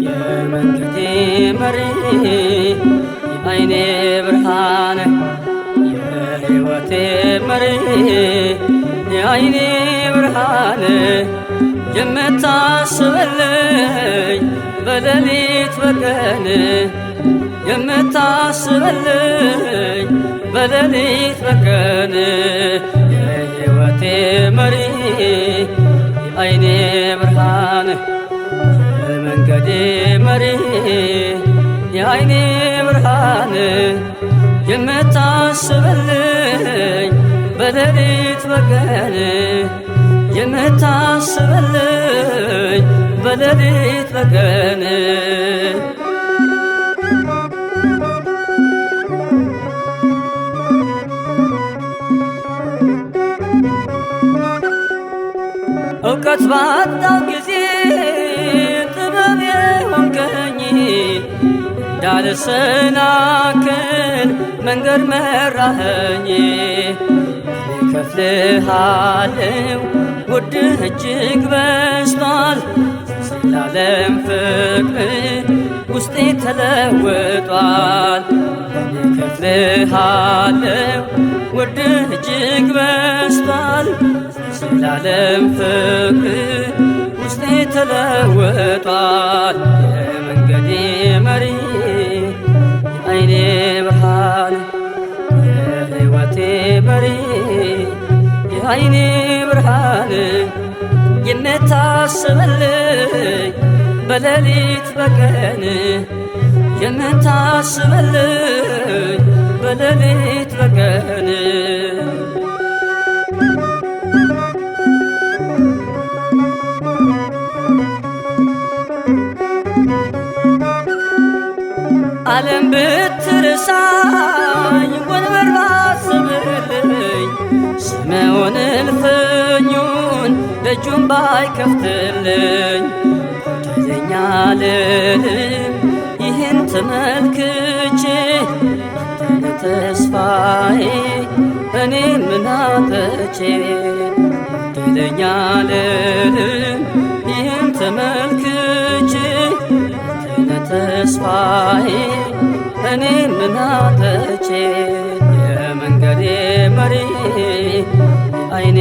የመንገዴ መሪ የዓይኔ ብርሃን የሕይወቴ መሪ የዓይኔ ብርሃን የምታስበልኝ በሌሊት በቀን የምታስበልኝ በሌሊት በቀን የሕይወቴ መሪ የዓይኔ ብርሃን የመንገዴ መሪ የዓይኔ ብርሃን የምታስበልኝ በሌሊት በቀን የምታስበልኝ በሌሊት በቀን እውቀት ባጣው ጊዜ ጥበብ የሆንከኝ እንዳልሰናክል መንገድ መራኸኝ። እከፍልሃለሁ ውድህ እጅግ በዝቷል ዘላለም ፍቅር ውስጤ ተለውጧል። እከፍልሃለሁ ውድህ እጅግ በዝቷል ዘላለም ፍቅር ውስጤ ተለውጧል። የመንገዴ መሪ የዓይኔ ብርሃን የሕይወቴ መሪ የዓይኔ ብርሃን የምታስበልኝ በሌሊት በቀን የምታስበልኝ በሌሊት በቀን ዓለም ብትርሳኝ ወንበር ባስብልኝ ስምዖን እልፍኙን ደጁን ባይከፍትልኝ በደለኛ ልልም ይህን ተመልክቼ አንተነ ተስፋዬ እኔ ምን አጥቼ በደለኛ ልልም ይህን ተመልክቼ ተስፋዬ እኔ ምን አጥቼ የመንገዴ መሪ የዓይኔ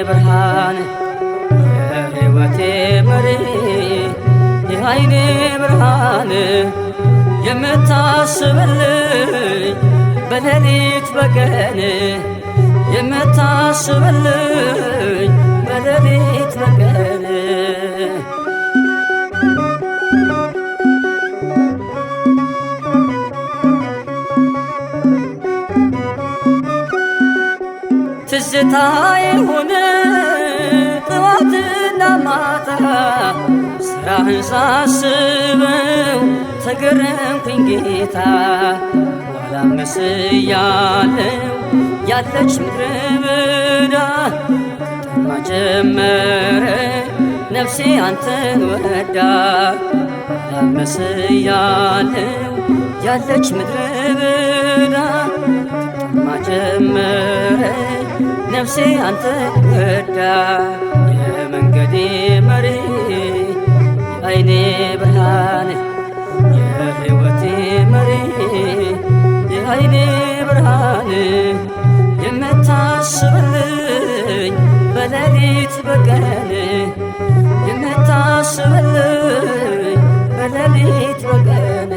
ብርሃን የሕይወቴ መሪ የዓይኔ ብርሃን የምታስበልኝ በሌሊት በቀን የምታስበልኝ በሌሊት በቀን ትዝታ የሆነ ጠዋትና ማታ ስራህን ሳስበው ተገረምኩኝ ጌታ። ኋላም መስያለው ያለች ምድረ በዳ ከተማ ጀመረ ነፍሴ አንተን ወዳ። ኋላም መስያለው ያለች ምድረ በዳ ከተማ ጀመረ ነፍሴ አንተ ወዳ። የመንገዴ መሪ የዓይኔ ብርሃን የሕይወቴ መሪ የዓይኔ ብርሃን የምታስበልኝ በሌሊት በቀን የምታስበልኝ በሌሊት በቀን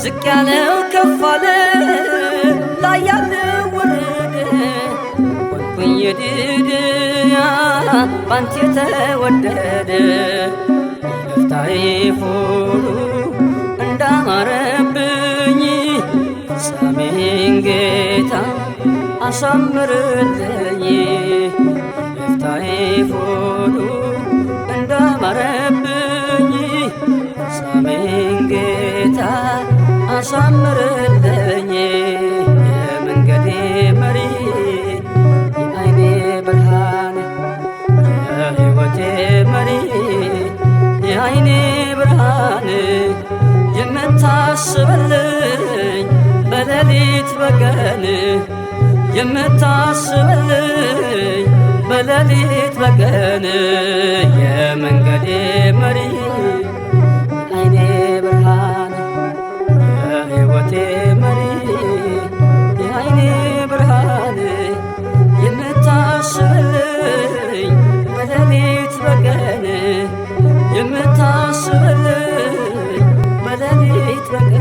ዝቅ ያለው ከፍ አለ ላይ ያለው ወረደ ወንኩኝ የድድያ ባንተ የተወደደ ይቅርታዬ ሁሉ እንዳማረብኝ ፍጻሜን ጌታ አሳምርልኝ። ይቅርታዬ ሁሉ እንዳማረብኝ ፍጻሜን ጌታ አሳምርልኝ። የመንገዴ መሪ የዓይኔ ብርሃን የሕይወቴ መሪ የዓይኔ ብርሃን የምታስበልኝ የምታስብልኝ በሌሊት በቀን የመንገዴ መሪ የዓይኔ ብርሃን የሕይወቴ መሪ የዓይኔ ብርሃን የምታስብልኝ በሌሊት በቀን የምታስብልኝ በሌሊት በቀን